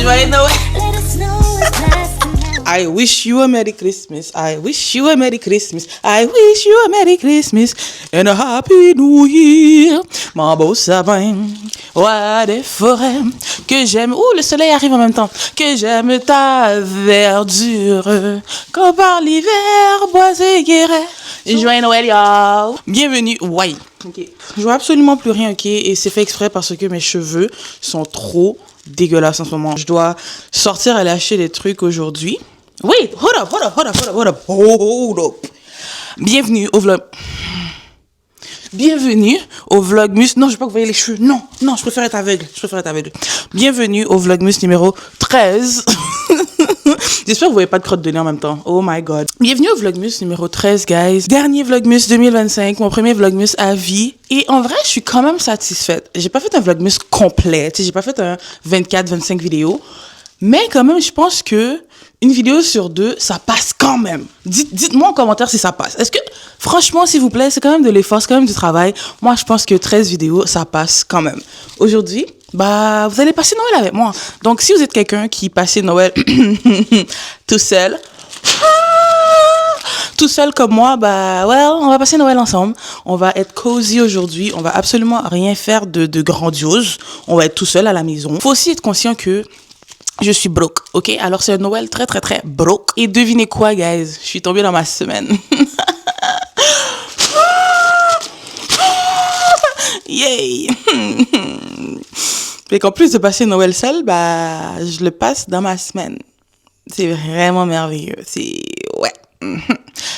Joyeux Noël. I wish you a Merry Christmas. I wish you a Merry Christmas. I wish you a Merry Christmas and a Happy New Year. Mon beau sapin, roi des forêts, que j'aime. Ouh, le soleil arrive en même temps. Que j'aime ta verdure, quand par l'hiver, bois et guéret. Joyeux Noël, y'all. Bienvenue. Ouais. Ok. Je vois absolument plus rien, ok? Et c'est fait exprès parce que mes cheveux sont trop dégueulasses en ce moment. Je dois sortir et lâcher des trucs aujourd'hui. Wait, hold up. Bienvenue au Vlogmus. Non, je veux pas que vous voyez les cheveux. Non, je préfère être aveugle. Bienvenue au Vlogmus numéro 13. J'espère que vous voyez pas de crotte de nez en même temps. Oh my god. Bienvenue au Vlogmus numéro 13, guys. Dernier Vlogmus 2025, mon premier Vlogmus à vie. Et en vrai, je suis quand même satisfaite. J'ai pas fait un Vlogmus complet. Tu sais, j'ai pas fait un 24-25 vidéos. Mais quand même, je pense que une vidéo sur deux, ça passe quand même. Dites-moi en commentaire si ça passe. Est-ce que, franchement, s'il vous plaît, c'est quand même de l'effort, c'est quand même du travail. Moi, je pense que 13 vidéos, ça passe quand même. Aujourd'hui, vous allez passer Noël avec moi. Donc, si vous êtes quelqu'un qui passe Noël tout seul comme moi, on va passer Noël ensemble. On va être cozy aujourd'hui. On va absolument rien faire de grandiose. On va être tout seul à la maison. Faut aussi être conscient que je suis broke, ok? Alors, c'est un Noël très, très, très broke. Et devinez quoi, guys? Je suis tombée dans ma semaine. Yay! Fait qu'en plus de passer Noël seul, je le passe dans ma semaine. C'est vraiment merveilleux. Ouais.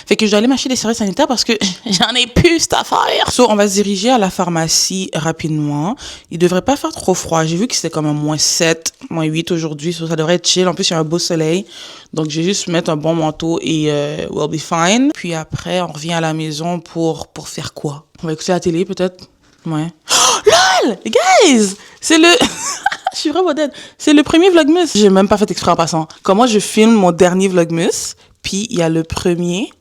Fait que je dois aller m'acheter des serviettes sanitaires parce que j'en ai plus cette affaire. On va se diriger à la pharmacie rapidement. Il devrait pas faire trop froid. J'ai vu que c'était comme un -7, -8 aujourd'hui. Ça devrait être chill. En plus, il y a un beau soleil. Donc, je vais juste mettre un bon manteau et we'll be fine. Puis après, on revient à la maison pour faire quoi? On va écouter la télé peut-être? Ouais. Oh, LOL! Guys! C'est le... Je suis vraiment dead. C'est le premier Vlogmus. J'ai même pas fait exprès en passant. Comment je filme mon dernier Vlogmus? Puis, il y a le premier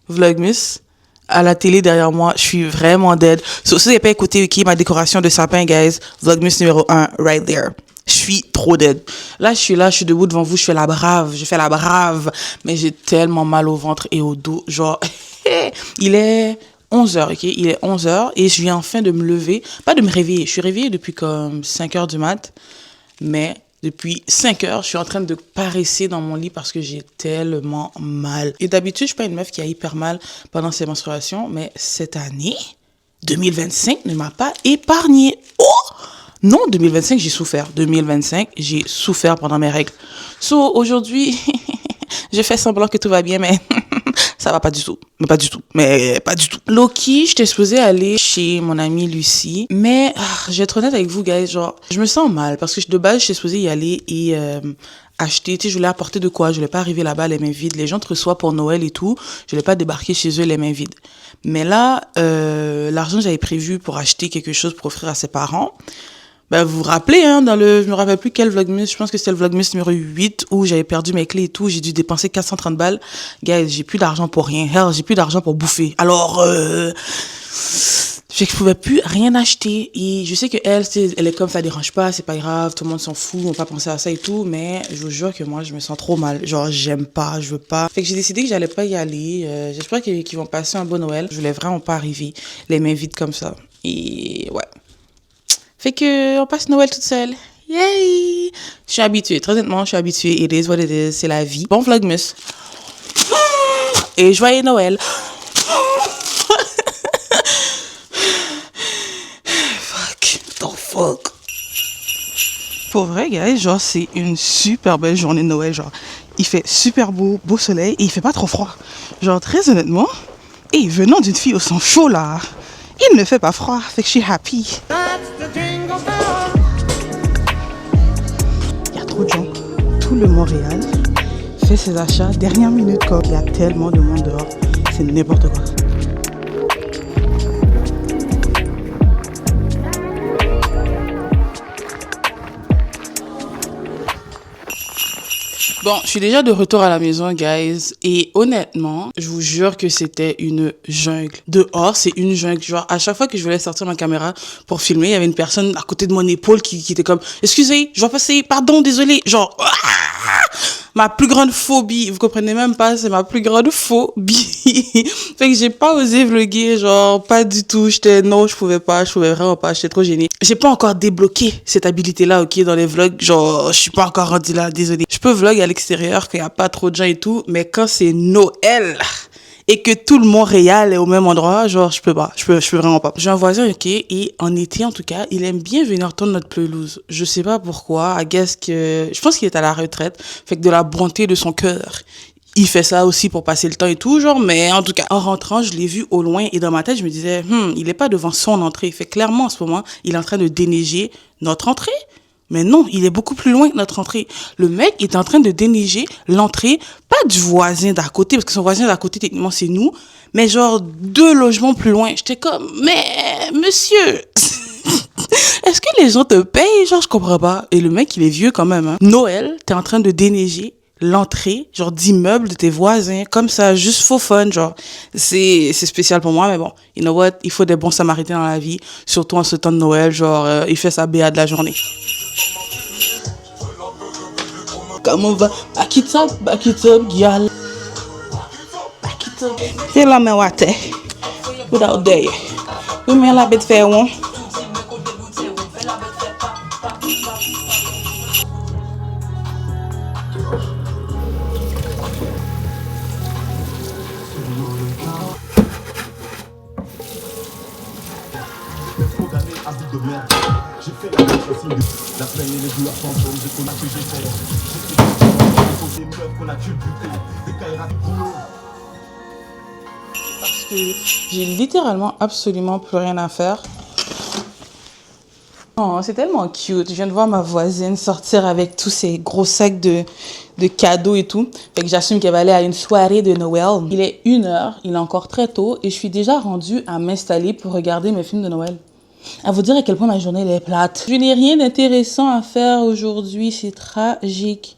Vlogmus à la télé derrière moi. Je suis vraiment dead. Si vous n'avez pas écouté ma décoration de sapin, guys, Vlogmus numéro 1, right there. Je suis trop dead. Là, je suis debout devant vous, je fais la brave. Mais j'ai tellement mal au ventre et au dos. Genre, il est 11h, ok? Il est 11h et je viens enfin de me lever. Pas de me réveiller. Je suis réveillée depuis comme 5h du mat. Mais depuis 5 heures, je suis en train de paresser dans mon lit parce que j'ai tellement mal. Et d'habitude, je suis pas une meuf qui a hyper mal pendant ses menstruations, mais cette année, 2025 ne m'a pas épargnée. Oh! Non, 2025, j'ai souffert. 2025, j'ai souffert pendant mes règles. Aujourd'hui, je fais semblant que tout va bien, mais ça va pas du tout. Mais pas du tout. Loki, j'étais supposée aller chez mon amie Lucie. Mais, je vais être honnête avec vous, guys, genre, je me sens mal parce que de base, j'étais supposée y aller et acheter. Tu sais, je voulais apporter de quoi. Je voulais pas arriver là-bas les mains vides. Les gens te reçoivent pour Noël et tout. Je voulais pas débarquer chez eux les mains vides. Mais là, l'argent que j'avais prévu pour acheter quelque chose pour offrir à ses parents, vous vous rappelez, je me rappelle plus quel Vlogmus, je pense que c'était le Vlogmus numéro 8 où j'avais perdu mes clés et tout, j'ai dû dépenser 430 balles. Guys, j'ai plus d'argent pour rien. Hell, j'ai plus d'argent pour bouffer. Alors, je pouvais plus rien acheter. Et je sais que elle est comme ça dérange pas, c'est pas grave, tout le monde s'en fout, on va pas penser à ça et tout, mais je vous jure que moi, je me sens trop mal. Genre, j'aime pas, je veux pas. Fait que j'ai décidé que j'allais pas y aller. J'espère qu'ils vont passer un bon Noël. Je voulais vraiment pas arriver les mains vides comme ça. Et ouais. Fait que on passe Noël toute seule. Yay! Je suis habituée. Très honnêtement, je suis habituée. It is what it is. C'est la vie. Bon Vlogmus. Et joyeux Noël. Fuck. Pour vrai, guys, genre, c'est une super belle journée de Noël. Genre, il fait super beau soleil et il fait pas trop froid. Genre, très honnêtement, venant d'une fille au sang chaud, là, il ne fait pas froid. Fait que je suis happy. Il y a trop de gens. Tout le Montréal fait ses achats dernière minute comme il y a tellement de monde dehors. C'est n'importe quoi. Bon, je suis déjà de retour à la maison, guys. Et honnêtement, je vous jure que c'était une jungle. Dehors, c'est une jungle. Genre, à chaque fois que je voulais sortir ma caméra pour filmer, il y avait une personne à côté de mon épaule qui était comme, excusez, je vais passer, pardon, désolé. Genre, ma plus grande phobie. Vous comprenez même pas, c'est ma plus grande phobie. Fait que j'ai pas osé vlogger, genre, pas du tout. Non, je pouvais vraiment pas, j'étais trop gênée. J'ai pas encore débloqué cette habilité-là, ok, dans les vlogs. Genre, je suis pas encore rendue là, désolée. Je peux vlog à l'extérieur quand y a pas trop de gens et tout, mais quand c'est Noël et que tout le Montréal est au même endroit, genre, je peux vraiment pas. J'ai un voisin, ok, et en été, en tout cas, il aime bien venir tondre notre pelouse. Je sais pas pourquoi, je pense qu'il est à la retraite, fait que de la bonté de son cœur, il fait ça aussi pour passer le temps et tout, genre, mais en tout cas, en rentrant, je l'ai vu au loin et dans ma tête, je me disais, il est pas devant son entrée. Fait clairement, en ce moment, il est en train de déneiger notre entrée. Mais non, il est beaucoup plus loin que notre entrée. Le mec est en train de déneiger l'entrée, pas du voisin d'à côté, parce que son voisin d'à côté, techniquement, c'est nous, mais genre 2 logements plus loin. J'étais comme, mais monsieur, est-ce que les gens te payent? Genre, je comprends pas. Et le mec, il est vieux quand même, hein. Noël, t'es en train de déneiger l'entrée, genre, d'immeubles de tes voisins, comme ça, juste faux fun, genre. C'est spécial pour moi, mais bon, you know what? Il faut des bons samaritains dans la vie, surtout en ce temps de Noël, genre, il fait sa BA de la journée. Comment va? Back it up, girl. Back it up. Fais la main water. Without day. Oui, mais la bête fait one. J'ai fait la la plaine et les douleurs fantômes, j'ai connu que j'ai fait. J'ai fait des meufs qu'on a culbuté, des caïras de boulot. Parce que j'ai littéralement absolument plus rien à faire. Oh, c'est tellement cute. Je viens de voir ma voisine sortir avec tous ces gros sacs de cadeaux et tout. Fait que j'assume qu'elle va aller à une soirée de Noël. Il est 1h, il est encore très tôt et je suis déjà rendue à m'installer pour regarder mes films de Noël. À vous dire à quel point ma journée elle est plate. Je n'ai rien d'intéressant à faire aujourd'hui, c'est tragique.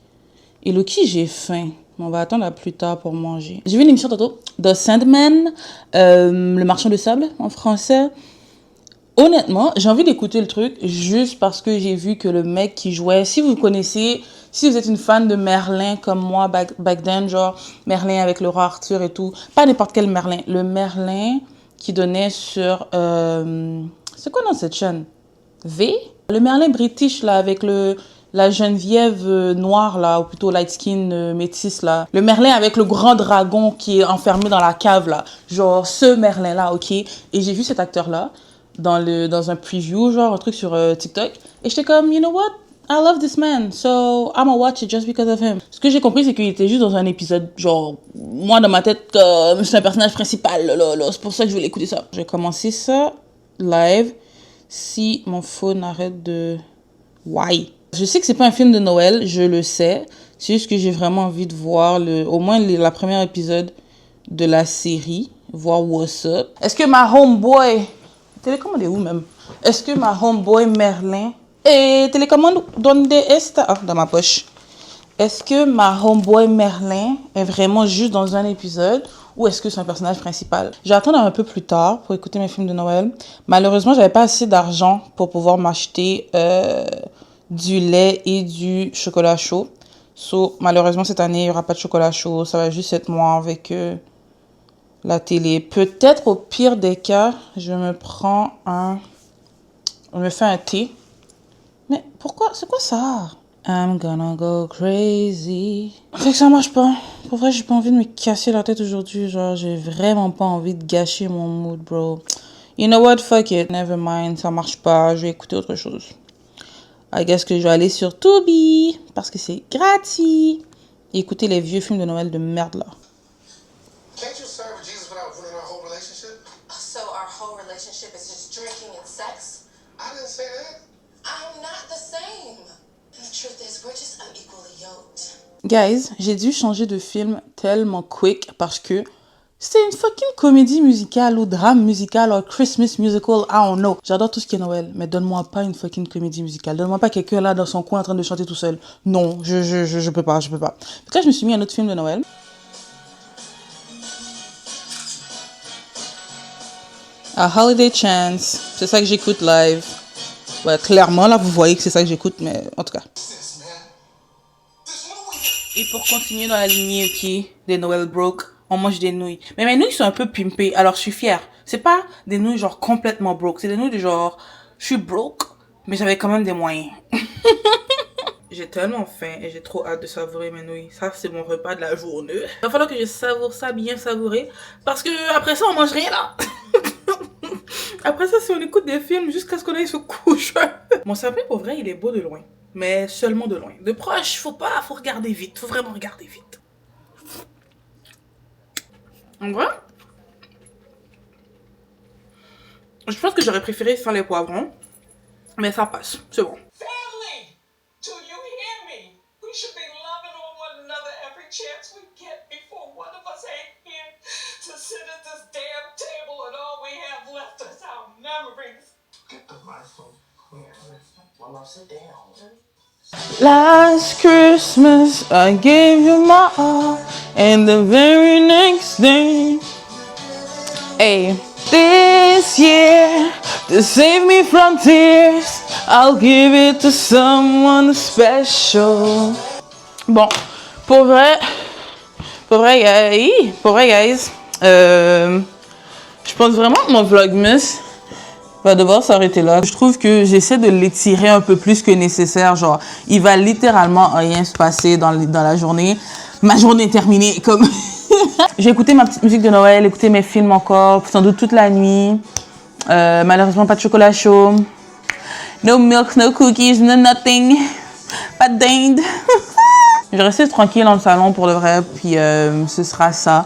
Et Loki, j'ai faim. On va attendre à plus tard pour manger. J'ai vu une émission tantôt, The Sandman, le marchand de sable en français. Honnêtement, j'ai envie d'écouter le truc juste parce que j'ai vu que le mec qui jouait, si vous connaissez, si vous êtes une fan de Merlin comme moi back then, genre Merlin avec le roi Arthur et tout, pas n'importe quel Merlin, le Merlin qui donnait sur... c'est quoi dans cette chaîne? V? Le Merlin british, là, avec la Geneviève noire, là, ou plutôt light skin métisse, là. Le Merlin avec le grand dragon qui est enfermé dans la cave, là. Genre, ce Merlin-là, ok? Et j'ai vu cet acteur-là dans un preview, genre, un truc sur TikTok. Et j'étais comme, you know what? I love this man, so I'm gonna watch it just because of him. Ce que j'ai compris, c'est qu'il était juste dans un épisode, genre, moi, dans ma tête, comme c'est un personnage principal, là. C'est pour ça que je voulais écouter ça. J'ai commencé ça live si mon phone arrête de... Why? Je sais que c'est pas un film de Noël, je le sais. C'est juste que j'ai vraiment envie de voir au moins la première épisode de la série, voir what's up. Est-ce que ma homeboy... Télécommande est où même? Est-ce que ma homeboy Merlin... télécommande donde esta? Ah, dans ma poche. Est-ce que ma homeboy Merlin est vraiment juste dans un épisode ou est-ce que c'est un personnage principal? Je vais attendre un peu plus tard pour écouter mes films de Noël. Malheureusement, j'avais pas assez d'argent pour pouvoir m'acheter du lait et du chocolat chaud. So, malheureusement, cette année, il n'y aura pas de chocolat chaud. Ça va juste être moi avec la télé. Peut-être au pire des cas, je me fais un thé. Mais pourquoi? C'est quoi ça? I'm gonna go crazy. Fait que ça marche pas. Pour vrai, j'ai pas envie de me casser la tête aujourd'hui. Genre, j'ai vraiment pas envie de gâcher mon mood, bro. You know what? Fuck it. Never mind. Ça marche pas. Je vais écouter autre chose. I guess que je vais aller sur Tubi. Parce que c'est gratuit. Et écouter les vieux films de Noël de merde, là. Can't you serve Jesus without ruining our whole relationship? So our whole relationship is just drinking and sex? I didn't say that. I'm not the same. The truth is, we're just unequally yoked. Guys, j'ai dû changer de film tellement quick parce que C'est une fucking comédie musicale ou drame musical ou Christmas musical, I don't know. J'adore tout ce qui est Noël, mais donne-moi pas une fucking comédie musicale. Donne-moi pas quelqu'un là dans son coin en train de chanter tout seul. Non, je peux pas, je peux pas. Donc là, je me suis mis un autre film de Noël. A Holiday Chance, c'est ça que j'écoute live. Ouais, clairement, là, vous voyez que c'est ça que j'écoute, mais en tout cas. Et pour continuer dans la lignée, ok, des Noël broke, on mange des nouilles. Mais mes nouilles sont un peu pimpées, alors je suis fière. C'est pas des nouilles genre complètement broke, c'est des nouilles de genre, je suis broke, mais j'avais quand même des moyens. J'ai tellement faim et j'ai trop hâte de savourer mes nouilles. Ça, c'est mon repas de la journée. Il va falloir que je savoure ça bien savouré, parce que après ça, on mange rien là. Après ça, si on écoute des films jusqu'à ce qu'on aille se coucher. Mon sapin, pour vrai, il est beau de loin. Mais seulement de loin. De proche, faut regarder vite. Faut vraiment regarder vite. En vrai, je pense que j'aurais préféré sans les poivrons. Mais ça passe, c'est bon. Family, do you hear me? We should be loving on one another every chance we get before one of us ain't here to sit at this damn table and all we have left is our memories. Get the rifle clear. Mama, sit down. Last Christmas, I gave you my all, and the very next day, hey, this year, to save me from tears, I'll give it to someone special. Bon, pour vrai, guys, je pense vraiment que mon vlogmas va devoir s'arrêter là. Je trouve que j'essaie de l'étirer un peu plus que nécessaire. Genre, il va littéralement rien se passer dans la journée. Ma journée est terminée comme... J'ai écouté ma petite musique de Noël, écouté mes films encore, sans doute toute la nuit. Malheureusement, pas de chocolat chaud. No milk, no cookies, no nothing. Pas de dinde. Je vais rester tranquille dans le salon pour le vrai, puis ce sera ça.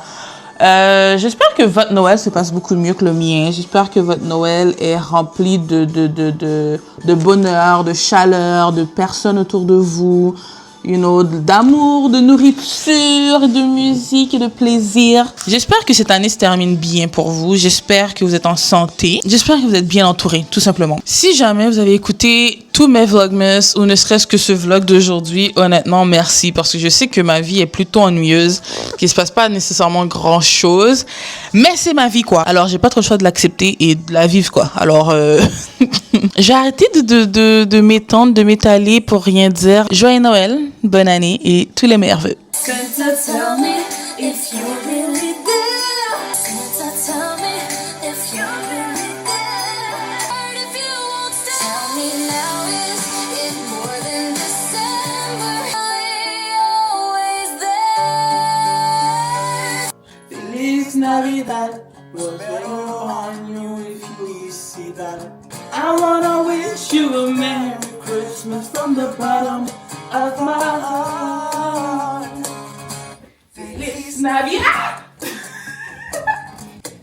J'espère que votre Noël se passe beaucoup mieux que le mien. J'espère que votre Noël est rempli de bonheur, de chaleur, de personnes autour de vous, you know, d'amour, de nourriture, de musique et de plaisir. J'espère que cette année se termine bien pour vous. J'espère que vous êtes en santé. J'espère que vous êtes bien entourés, tout simplement. Si jamais vous avez écouté tous mes vlogmas ou ne serait-ce que ce vlog d'aujourd'hui, honnêtement, merci, parce que je sais que ma vie est plutôt ennuyeuse, qu'il se passe pas nécessairement grand-chose, mais c'est ma vie, quoi. Alors, j'ai pas trop le choix de l'accepter et de la vivre, quoi. Alors, j'ai arrêté de m'étendre, de m'étaler pour rien dire. Joyeux Noël, bonne année et tous les meilleurs vœux. Santa, tell me if you're really there. Santa, tell me if you're really there. If you won't stay, tell me now, is it more than December? Are you always there? Feliz Navidad, prospero año y felicidad. I wanna wish you a Merry Christmas from the bottom of my heart. Feliz Navidad!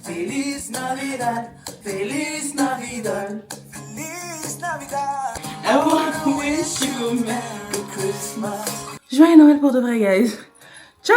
Feliz Navidad, Feliz Navidad, Feliz Navidad. I wanna wish you a Merry Christmas. Joyeux Noël pour de vrai, guys. Ciao!